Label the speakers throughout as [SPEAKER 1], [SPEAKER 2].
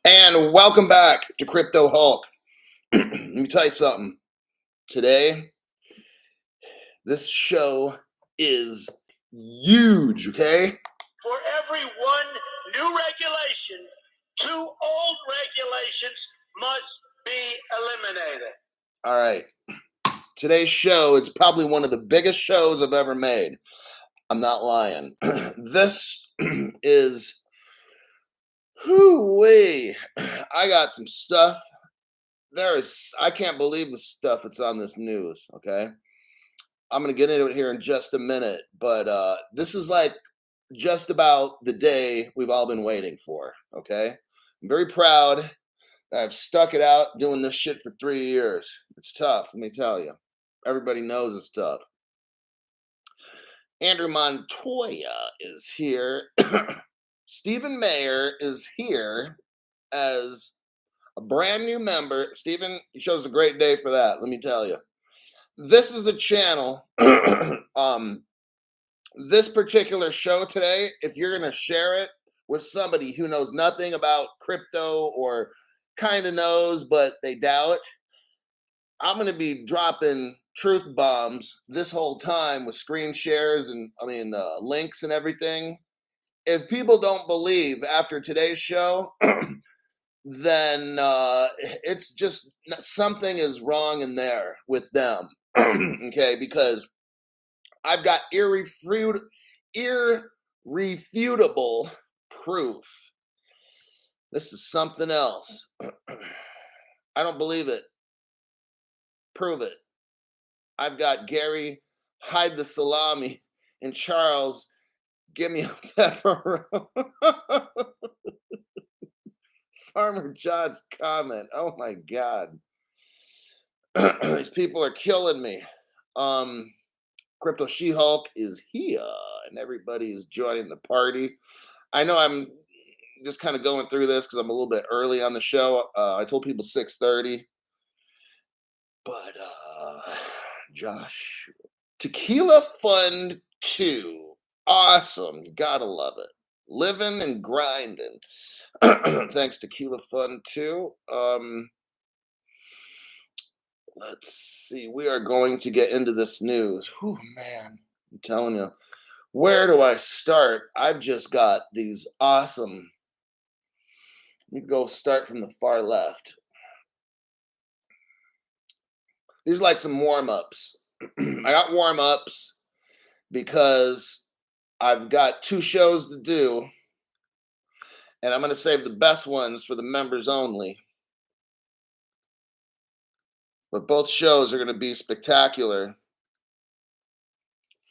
[SPEAKER 1] And welcome back to Crypto Hulk. Let me tell you something. Today, this show is huge, okay?
[SPEAKER 2] For every one new regulation, two old regulations must be eliminated.
[SPEAKER 1] All right. Today's show is probably one of the biggest shows I've ever made. I'm not lying. This is. Whoo-wee. I got some stuff. I can't believe the stuff that's on this news, okay? I'm going to get into it here in just a minute, but this is like just about the day we've all been waiting for, okay? I'm very proud that I've stuck it out doing this shit for 3 years. It's tough, let me tell you. Everybody knows it's tough. Andrew Montoya is here. Stephen Mayer is here as a brand new member. Stephen, you chose a great day for that, let me tell you. This is the channel. This particular show today, if you're going to share it with somebody who knows nothing about crypto or kind of knows, but they doubt, I'm going to be dropping truth bombs this whole time with screen shares and links and everything. If people don't believe after today's show, then it's just something is wrong in there with them. Okay, because I've got irrefutable proof. This is something else. I don't believe it. Prove it. I've got Gary, hide the salami, and Charles, give me a pepperoni. Farmer John's comment. Oh my God. These people are killing me. Crypto She-Hulk is here, and everybody is joining the party. I know I'm just kind of going through this because I'm a little bit early on the show. I told people 6:30, but Josh, Tequila Fund 2, awesome, you gotta love it. Living and grinding. Thanks, Tequila Fund 2. Let's see. We are going to get into this news. Whew, man, I'm telling you. Where do I start? I've just got these awesome. You go start from the far left. These are like some warm-ups. I got warm-ups because I've got 2 shows to do, and I'm going to save the best ones for the members only. But both shows are going to be spectacular.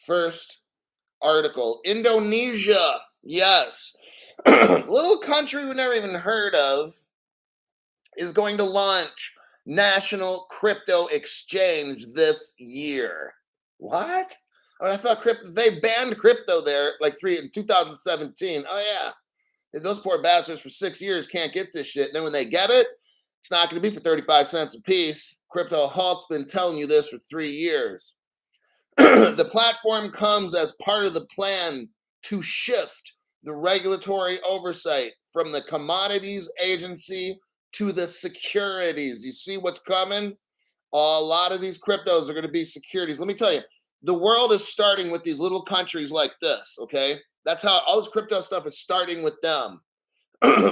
[SPEAKER 1] First article, Indonesia. Yes. Little country we never even heard of is going to launch national crypto exchange this year. What? I thought they banned crypto there like in 2017. Oh yeah. Those poor bastards for 6 years can't get this shit. Then when they get it, it's not going to be for 35 cents a piece. Crypto Hulk's been telling you this for 3 years. The platform comes as part of the plan to shift the regulatory oversight from the commodities agency to the securities. You see what's coming? A lot of these cryptos are going to be securities. Let me tell you, the world is starting with these little countries like this, okay? That's how all this crypto stuff is starting with them.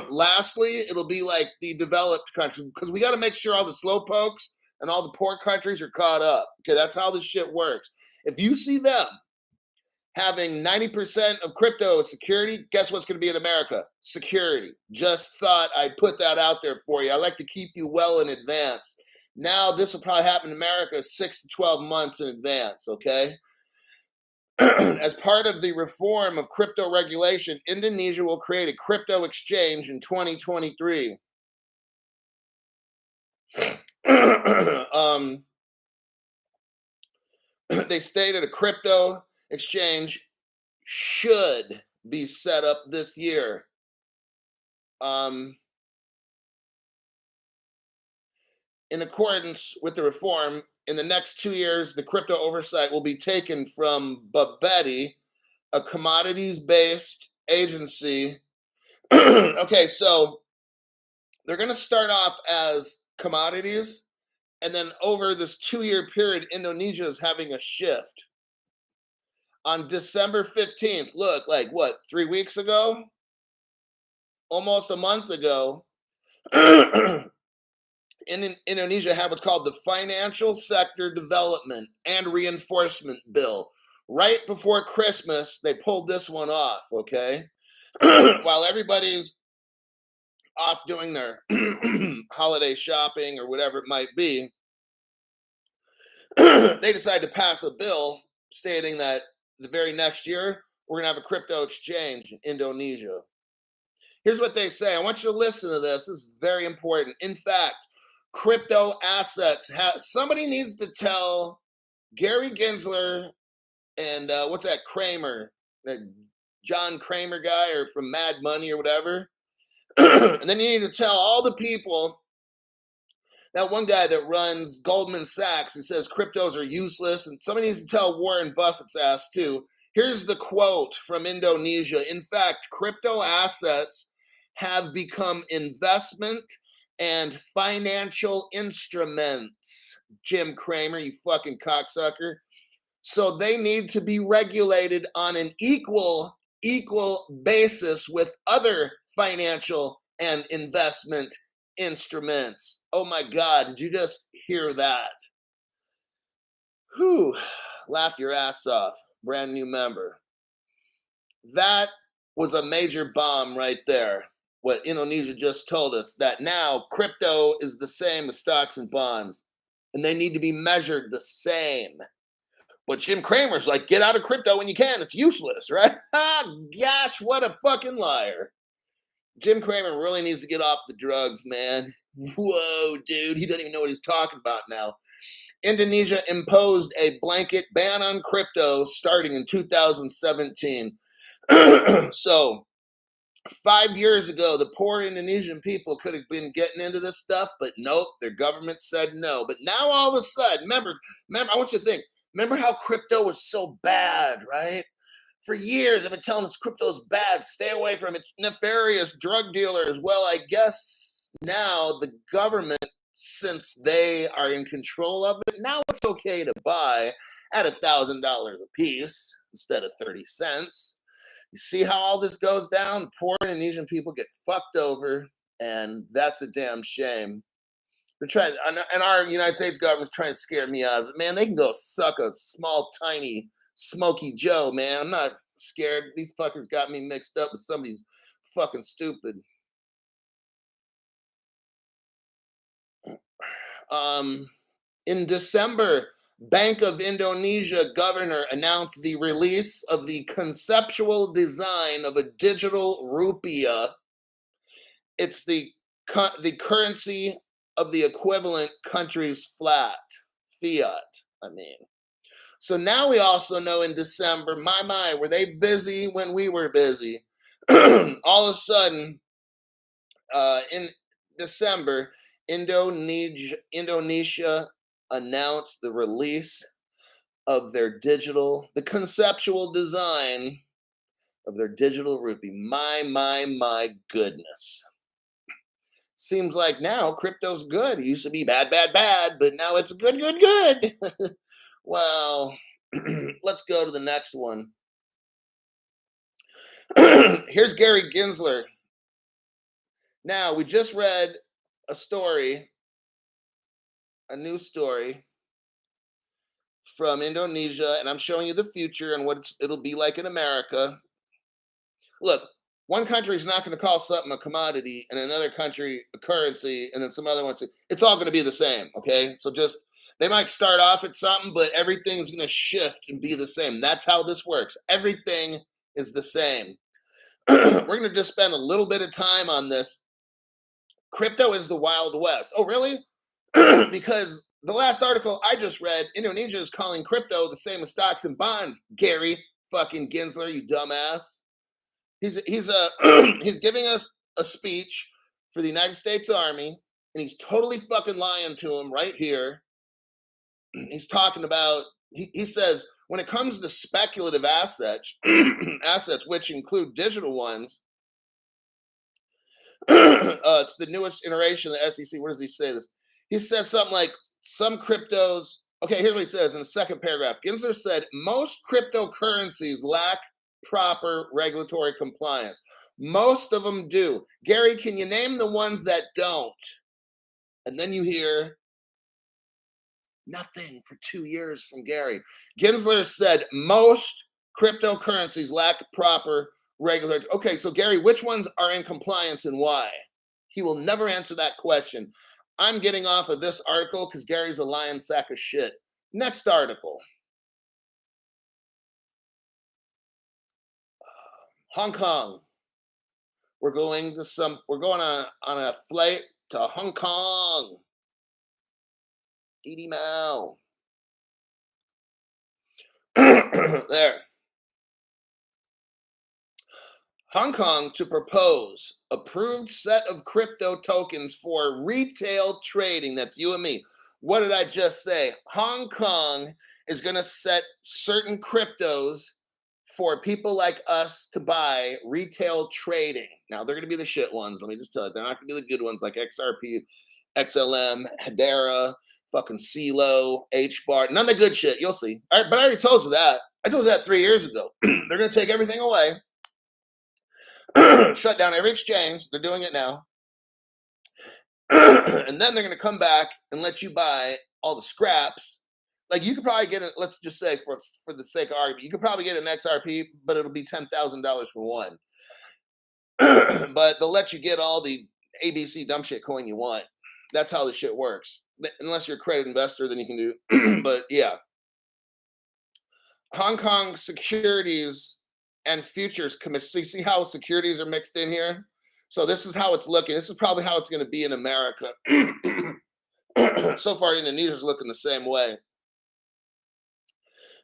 [SPEAKER 1] Lastly, it'll be like the developed countries because we got to make sure all the slow pokes and all the poor countries are caught up. Okay, that's how this shit works. If you see them having 90% of crypto as security, guess what's going to be in America? Security. Just thought I'd put that out there for you. I like to keep you well in advance. Now, this will probably happen in America 6 to 12 months in advance, okay? As part of the reform of crypto regulation, Indonesia will create a crypto exchange in 2023. They stated a crypto exchange should be set up this year. In accordance with the reform, in the next 2 years, the crypto oversight will be taken from Babeti, a commodities-based agency. Okay, so they're going to start off as commodities, and then over this 2-year period, Indonesia is having a shift. On December 15th, look, like what, 3 weeks ago? Almost a month ago, Indonesia had what's called the Financial Sector Development and Reinforcement Bill. Right before Christmas, they pulled this one off, okay? While everybody's off doing their holiday shopping or whatever it might be, they decided to pass a bill stating that the very next year, we're going to have a crypto exchange in Indonesia. Here's what they say. I want you to listen to this. This is very important. In fact, crypto assets somebody needs to tell Gary Gensler and what's that Kramer, that John Kramer guy, or from Mad Money or whatever. And then you need to tell all the people, that one guy that runs Goldman Sachs who says cryptos are useless, and somebody needs to tell Warren Buffett's ass too. Here's the quote from Indonesia. In fact, crypto assets have become investment and financial instruments. Jim Cramer, you fucking cocksucker. So they need to be regulated on an equal basis with other financial and investment instruments. Oh my God, did you just hear that? Whew, laugh your ass off, brand new member. That was a major bomb right there. What Indonesia just told us, that now crypto is the same as stocks and bonds, and they need to be measured the same. But Jim Cramer's like, get out of crypto when you can. It's useless, right? Gosh, what a fucking liar. Jim Cramer really needs to get off the drugs, man. Whoa, dude. He doesn't even know what he's talking about now. Indonesia imposed a blanket ban on crypto starting in 2017. So 5 years ago, the poor Indonesian people could have been getting into this stuff, but nope, their government said no. But now all of a sudden, remember, I want you to think, remember how crypto was so bad, right? For years, I've been telling us crypto's bad. Stay away from it. It's nefarious. Drug dealers. Well, I guess now the government, since they are in control of it, now it's okay to buy at $1,000 a piece instead of 30 cents. You see how all this goes down? Poor Indonesian people get fucked over, and that's a damn shame. They're trying, and our United States government's trying to scare me out of it. Man, they can go suck a small, tiny Smokey Joe, man. I'm not scared. These fuckers got me mixed up with somebody who's fucking stupid. In December, Bank of Indonesia governor announced the release of the conceptual design of a digital rupiah. It's the currency of the equivalent country's fiat, I mean. So now we also know in December, my, were they busy when we were busy? All of a sudden, in December, Indonesia announced the release of their the conceptual design of their digital rupee. My goodness. Seems like now crypto's good. It used to be bad, but now it's good. Well, let's go to the next one. Here's Gary Gensler. Now, we just read a story, a news story from Indonesia, and I'm showing you the future and what it'll be like in America. Look, one country is not going to call something a commodity and another country a currency, and then some other ones. It's all going to be the same, okay? So just, they might start off at something, but everything's going to shift and be the same. That's how this works. Everything is the same. We're going to just spend a little bit of time on this. Crypto is the Wild West. Oh, really? Because the last article I just read, Indonesia is calling crypto the same as stocks and bonds. Gary fucking Gensler, you dumbass. He's he's giving us a speech for the United States Army, and he's totally fucking lying to him right here. He's talking about, he says, when it comes to speculative assets, assets which include digital ones, It's the newest iteration of the SEC. Where does he say this? He says something like some cryptos. Okay, here's what he says in the second paragraph. Gensler said most cryptocurrencies lack proper regulatory compliance. Most of them do. Gary, can you name the ones that don't? And then you hear nothing for 2 years from Gary. Gensler said most cryptocurrencies lack proper regulatory. Okay, so Gary, which ones are in compliance and why? He will never answer that question. I'm getting off of this article because Gary's a lying sack of shit. Next article. Hong Kong. We're going on a flight to Hong Kong. Edie Mao. There. Hong Kong to propose approved set of crypto tokens for retail trading. That's you and me. What did I just say? Hong Kong is going to set certain cryptos for people like us to buy retail trading. Now, they're going to be the shit ones. Let me just tell you. They're not going to be the good ones like XRP, XLM, Hedera, fucking CeeLo, HBAR. None of the good shit. You'll see. All right, but I already told you that. I told you that 3 years ago. They're going to take everything away. Shut down every exchange. They're doing it now. And then they're going to come back and let you buy all the scraps. Like you could probably get it, let's just say for the sake of argument, you could probably get an XRP, but it'll be $10,000 for one. But they'll let you get all the ABC dumb shit coin you want. That's how the shit works. Unless you're a credit investor, then you can do. But yeah. Hong Kong Securities and Futures Commission. So you see how securities are mixed in here? So this is how it's looking. This is probably how it's going to be in America. So far, Indonesia is looking the same way.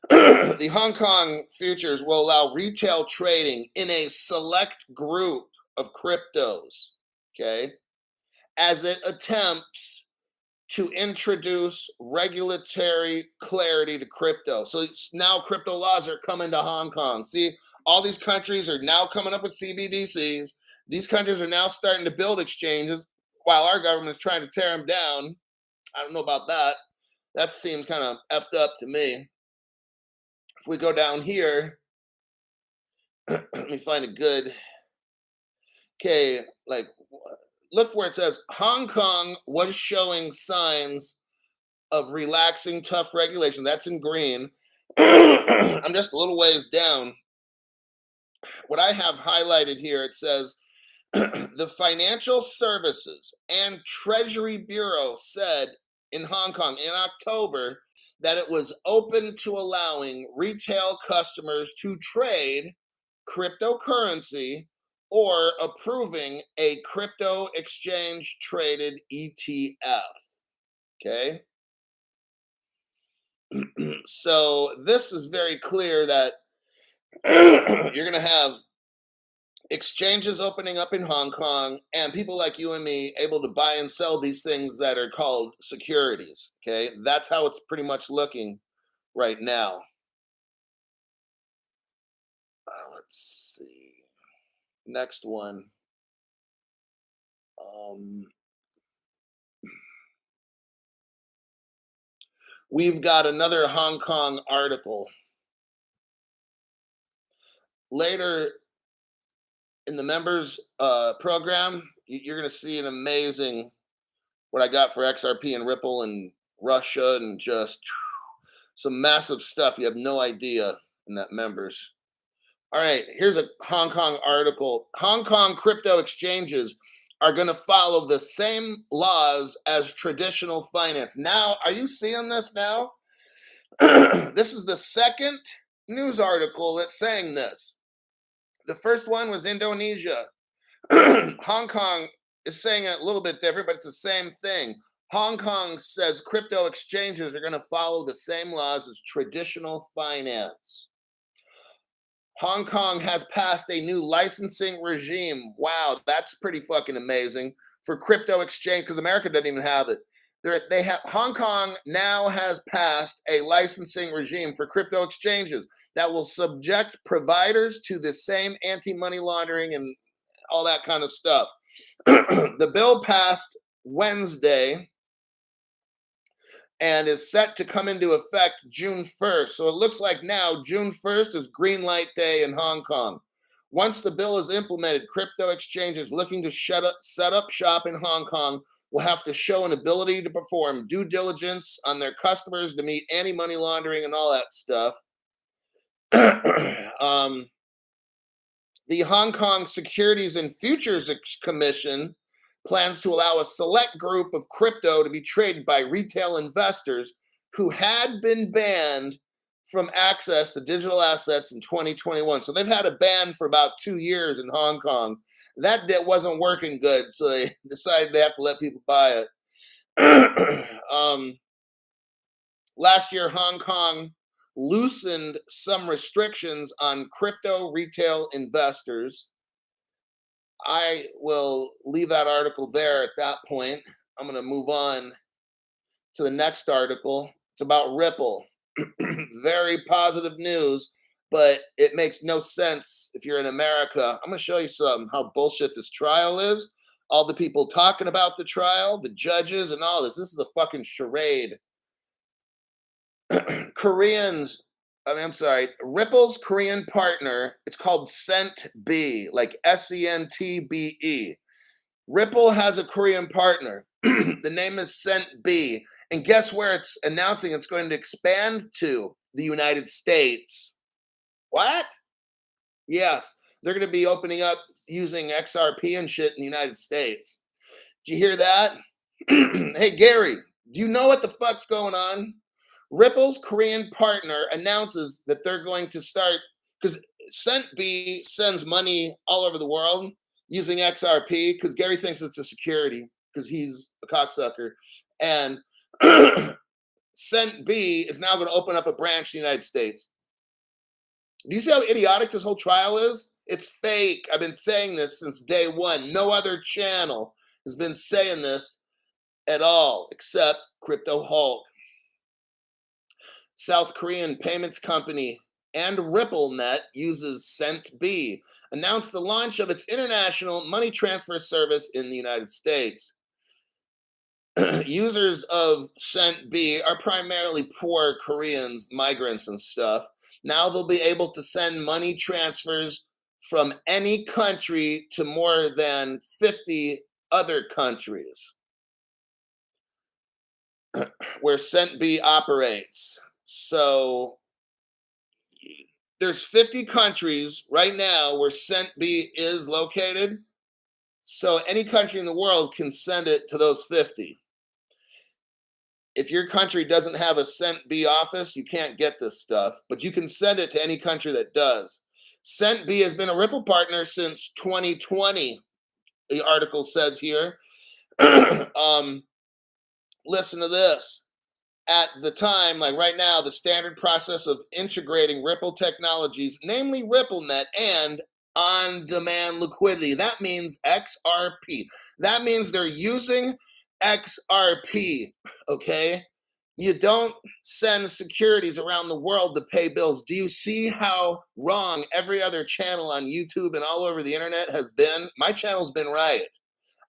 [SPEAKER 1] The Hong Kong futures will allow retail trading in a select group of cryptos, okay, as it attempts to introduce regulatory clarity to crypto. So now crypto laws are coming to Hong Kong. See, all these countries are now coming up with CBDCs. These countries are now starting to build exchanges while our government is trying to tear them down. I don't know about that. That seems kind of effed up to me. If we go down here, let me find a good, okay, like, look where it says Hong Kong was showing signs of relaxing tough regulation. That's in green. I'm just a little ways down. What I have highlighted here, it says the Financial Services and Treasury Bureau said in Hong Kong in October that it was open to allowing retail customers to trade cryptocurrency or approving a crypto exchange traded ETF. Okay. So this is very clear that you're going to have exchanges opening up in Hong Kong and people like you and me able to buy and sell these things that are called securities. Okay. That's how it's pretty much looking right now. Let's see. Next one. We've got another Hong Kong article. Later in the members program, you're going to see an amazing what I got for XRP and Ripple and Russia and just some massive stuff. You have no idea in that members. All right, here's a Hong Kong article. Hong Kong crypto exchanges are going to follow the same laws as traditional finance. Now, are you seeing this now? This is the second news article that's saying this. The first one was Indonesia. Hong Kong is saying it a little bit different, but it's the same thing. Hong Kong says crypto exchanges are going to follow the same laws as traditional finance. Hong Kong has passed a new licensing regime. Wow, that's pretty fucking amazing for crypto exchange because America doesn't even have it. Hong Kong now has passed a licensing regime for crypto exchanges that will subject providers to the same anti-money laundering and all that kind of stuff. The bill passed Wednesday and is set to come into effect June 1st. So it looks like now June 1st is green light day in Hong Kong. Once the bill is implemented, crypto exchanges looking to set up shop in Hong Kong will have to show an ability to perform due diligence on their customers to meet anti-money laundering and all that stuff. The Hong Kong Securities and Futures Commission plans to allow a select group of crypto to be traded by retail investors who had been banned from access to digital assets in 2021. So they've had a ban for about 2 years in Hong Kong. That wasn't working good, so they decided they have to let people buy it. Last year, Hong Kong loosened some restrictions on crypto retail investors. I will leave that article there at that point. I'm going to move on to the next article. It's about Ripple. Very positive news, but it makes no sense if you're in America. I'm going to show you how bullshit this trial is. All the people talking about the trial, the judges, and all this. This is a fucking charade. Ripple's Korean partner, it's called CentB, like SENTBE. Ripple has a Korean partner. The name is CentB. And guess where it's announcing it's going to expand to? The United States. What? Yes. They're going to be opening up using XRP and shit in the United States. Did you hear that? Hey, Gary, do you know what the fuck's going on? Ripple's Korean partner announces that they're going to start, because CentB sends money all over the world using XRP, because Gary thinks it's a security, because he's a cocksucker. And CentB is now going to open up a branch in the United States. Do you see how idiotic this whole trial is? It's fake. I've been saying this since day one. No other channel has been saying this at all, except Crypto Hulk. South Korean payments company and RippleNet uses CentB, announced the launch of its international money transfer service in the United States. Users of CentB are primarily poor Koreans, migrants and stuff. Now they'll be able to send money transfers from any country to more than 50 other countries where CentB operates. So there's 50 countries right now where CentB is located. So any country in the world can send it to those 50. If your country doesn't have a CentB office, you can't get this stuff, but you can send it to any country that does. CentB has been a Ripple partner since 2020, the article says here. Listen to this. At the time, like right now, the standard process of integrating Ripple technologies, namely RippleNet and on-demand liquidity. That means XRP. That means they're using XRP, okay? You don't send securities around the world to pay bills. Do you see how wrong every other channel on YouTube and all over the internet has been? My channel's been right.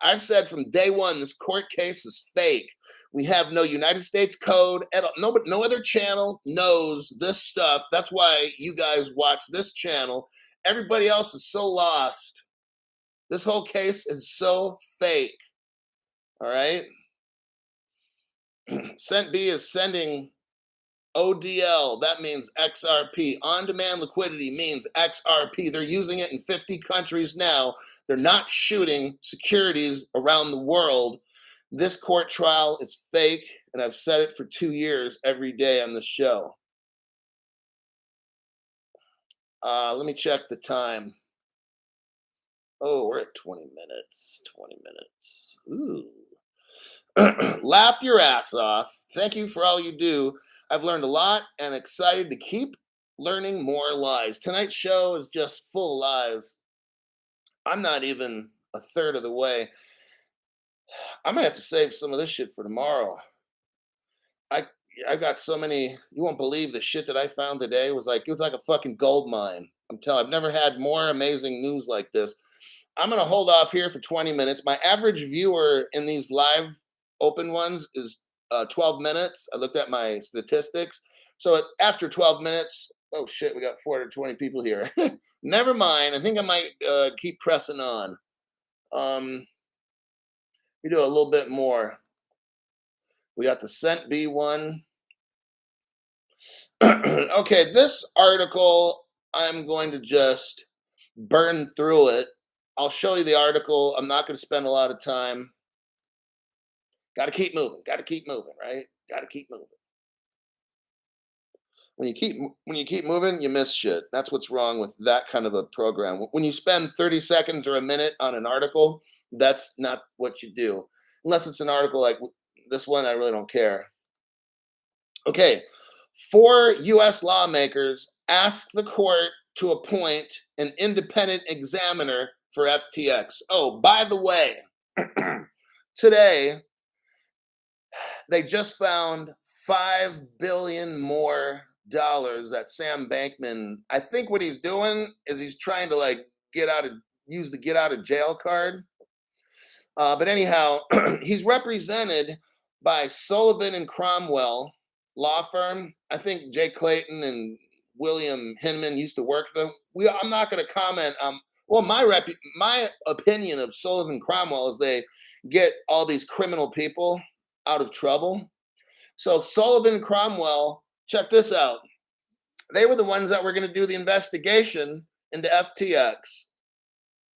[SPEAKER 1] I've said from day one, this court case is fake. We have no United States code. No other channel knows this stuff. That's why you guys watch this channel. Everybody else is so lost. This whole case is so fake. All right? CentB is sending ODL. That means XRP. On-demand liquidity means XRP. They're using it in 50 countries now. They're not shooting securities around the world. This court trial is fake, and I've said it for 2 years every day on the show. Let me check the time. Oh, we're at 20 minutes. 20 minutes. Ooh. Laugh your ass off. Thank you for all you do. I've learned a lot and excited to keep learning more lies. Tonight's show is just full lies. I'm not even a third of the way. I'm gonna have to save some of this shit for tomorrow. I've got so many. You won't believe the shit that I found today. It was like a fucking gold mine. I'm telling you, I've never had more amazing news like this. I'm going to hold off here for 20 minutes. My average viewer in these live open ones is 12 minutes. I looked at my statistics. So after 12 minutes, oh shit, we got 420 people here. Never mind. I think I might keep pressing on. We do a little bit more. We got the Cent B one. Okay, this article, I'm going to just burn through it. I'll show you the article. I'm not going to spend a lot of time. Got to keep moving. Got to keep moving, right? Got to keep moving. When you keep moving, you miss shit. That's what's wrong with that kind of a program. When you spend 30 seconds or a minute on an article, that's not what you do. Unless it's an article like this one, I really don't care. Okay, 4 US lawmakers ask the court to appoint an independent examiner for FTX. Oh, by the way, today they just found $5 billion more that Sam Bankman. I think what he's doing is he's trying to like use the get out of jail card. But anyhow, he's represented by Sullivan and Cromwell law firm. I think Jay Clayton and William Hinman used to work for them. I'm not going to comment. Well, my opinion of Sullivan Cromwell is they get all these criminal people out of trouble. So Sullivan Cromwell, check this out. They were the ones that were going to do the investigation into FTX,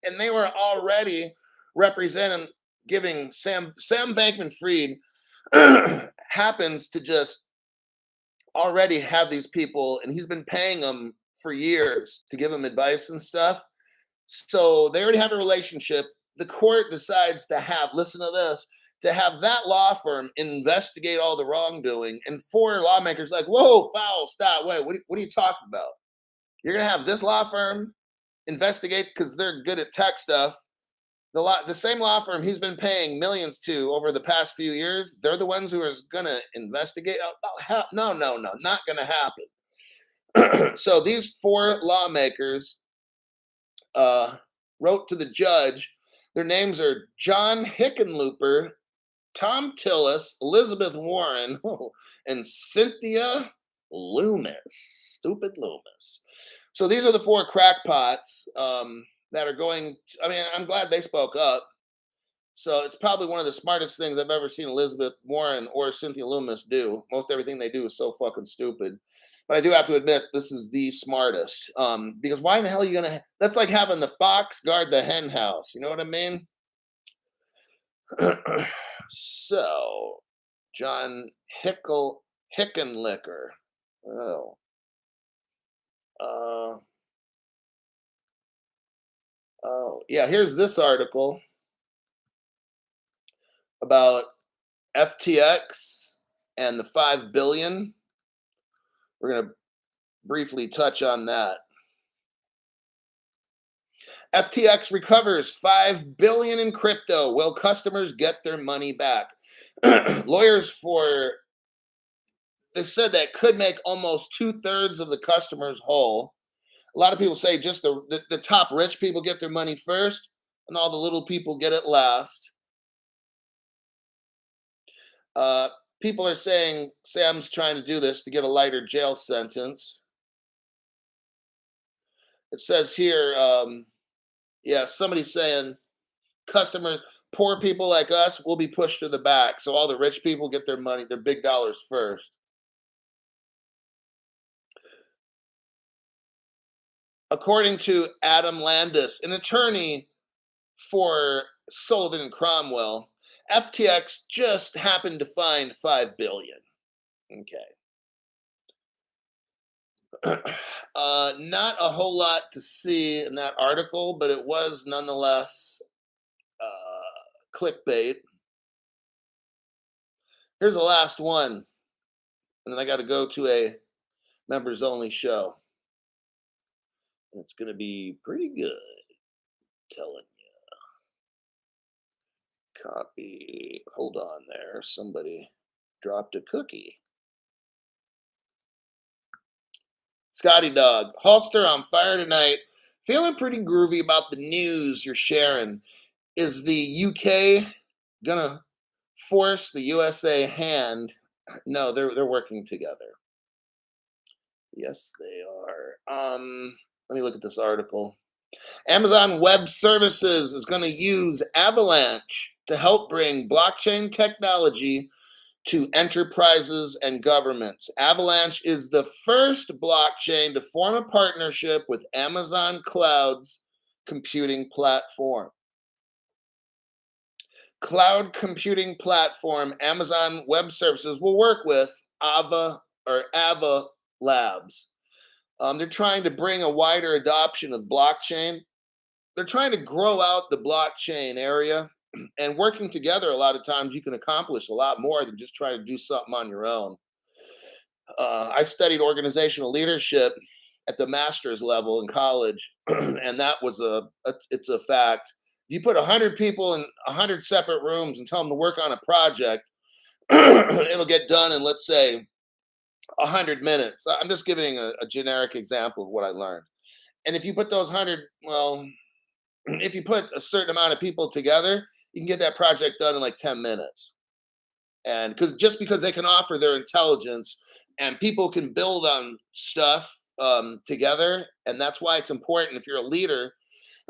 [SPEAKER 1] and they were already representing giving Sam Bankman-Fried happens to just already have these people, and he's been paying them for years to give them advice and stuff. So they already have a relationship. The court decides to listen to this, to have that law firm investigate all the wrongdoing, and 4 lawmakers like, whoa, foul, stop, wait, what are you talking about? You're gonna have this law firm investigate because they're good at tech stuff. The same law firm he's been paying millions to over the past few years, they're the ones who are gonna investigate. No, not gonna happen. So these 4 lawmakers wrote to the judge. Their names are John Hickenlooper, Tom Tillis, Elizabeth Warren, and Cynthia Loomis. Stupid Loomis. So these are the 4 crackpots that are going. I'm glad they spoke up. So it's probably one of the smartest things I've ever seen Elizabeth Warren or Cynthia Loomis do. Most everything they do is so fucking stupid. But I do have to admit, this is the smartest. Because why in the hell are you going to... That's like having the fox guard the hen house. You know what I mean? So, John Hickenlicker. Oh. Oh, yeah, here's this article about FTX and the $5 billion. We're going to briefly touch on that. FTX recovers $5 billion in crypto. Will customers get their money back? Lawyers they said that could make almost 2/3 of the customers whole. A lot of people say just the top rich people get their money first, and all the little people get it last. People are saying Sam's trying to do this to get a lighter jail sentence. It says here, somebody's saying customers, poor people like us, will be pushed to the back. So all the rich people get their money, their big dollars first. According to Adam Landis, an attorney for Sullivan and Cromwell, FTX just happened to find $5 billion. Okay. Not a whole lot to see in that article, but it was nonetheless clickbait. Here's the last one, and then I got to go to a members only show. It's going to be pretty good, telling you. Copy. Hold on there. Somebody dropped a cookie. Scotty Dog. Hulkster on fire tonight. Feeling pretty groovy about the news you're sharing. Is the UK gonna force the USA hand? No, they're working together. Yes, they are. Let me look at this article. Amazon Web Services is going to use Avalanche to help bring blockchain technology to enterprises and governments. Avalanche is the first blockchain to form a partnership with Amazon Cloud's computing platform. Cloud computing platform Amazon Web Services will work with Ava Labs. They're trying to bring a wider adoption of blockchain. They're trying to grow out the blockchain area, and working together a lot of times you can accomplish a lot more than just trying to do something on your own. I studied organizational leadership at the master's level in college, and that was it's a fact. If you put 100 people in 100 separate rooms and tell them to work on a project, it'll get done in, let's say, 100 minutes. I'm just giving a generic example of what I learned. And if you put those 100, well, if you put a certain amount of people together, you can get that project done in like 10 minutes. And because they can offer their intelligence and people can build on stuff together. And that's why it's important if you're a leader.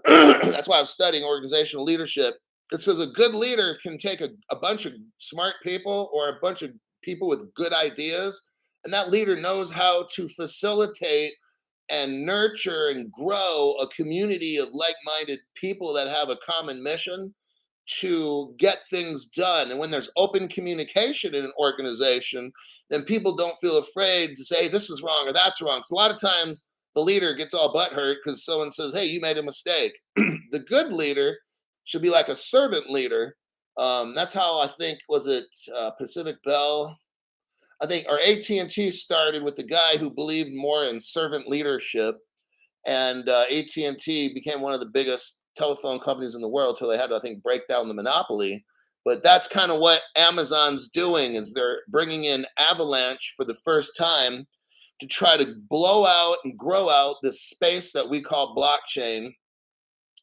[SPEAKER 1] That's why I'm studying organizational leadership. It's because a good leader can take a bunch of smart people or a bunch of people with good ideas, and that leader knows how to facilitate and nurture and grow a community of like-minded people that have a common mission to get things done. And when there's open communication in an organization, then people don't feel afraid to say this is wrong or that's wrong. So a lot of times the leader gets all butthurt because someone says, hey, you made a mistake. The good leader should be like a servant leader. That's how I think, was it Pacific Bell? I think, or AT&T started with the guy who believed more in servant leadership, and AT&T became one of the biggest telephone companies in the world till they had to, I think, break down the monopoly. But that's kind of what Amazon's doing, is they're bringing in Avalanche for the first time to try to blow out and grow out this space that we call blockchain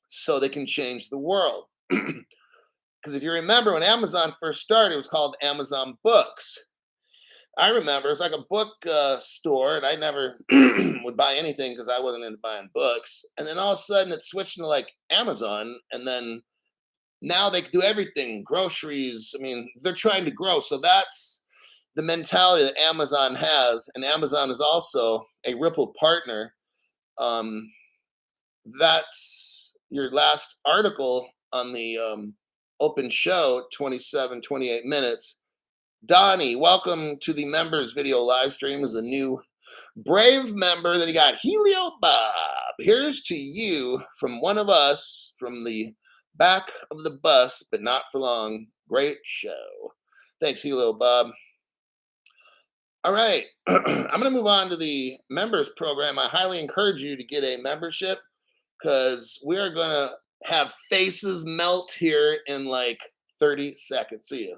[SPEAKER 1] so they can change the world. Because if you remember, when Amazon first started, it was called Amazon Books. I remember it's like a book store, and I never would buy anything because I wasn't into buying books. And then all of a sudden, it switched to like Amazon, and then now they do everything, groceries. I mean, they're trying to grow. So that's the mentality that Amazon has, and Amazon is also a Ripple partner. Um, that's your last article on the open show, 28 minutes. Donnie, welcome to the members video live stream as a new brave member. Then you got Helio Bob. Here's to you from one of us from the back of the bus, but not for long. Great show. Thanks, Helio Bob. All right. I'm going to move on to the members program. I highly encourage you to get a membership because we are going to have faces melt here in like 30 seconds. See you.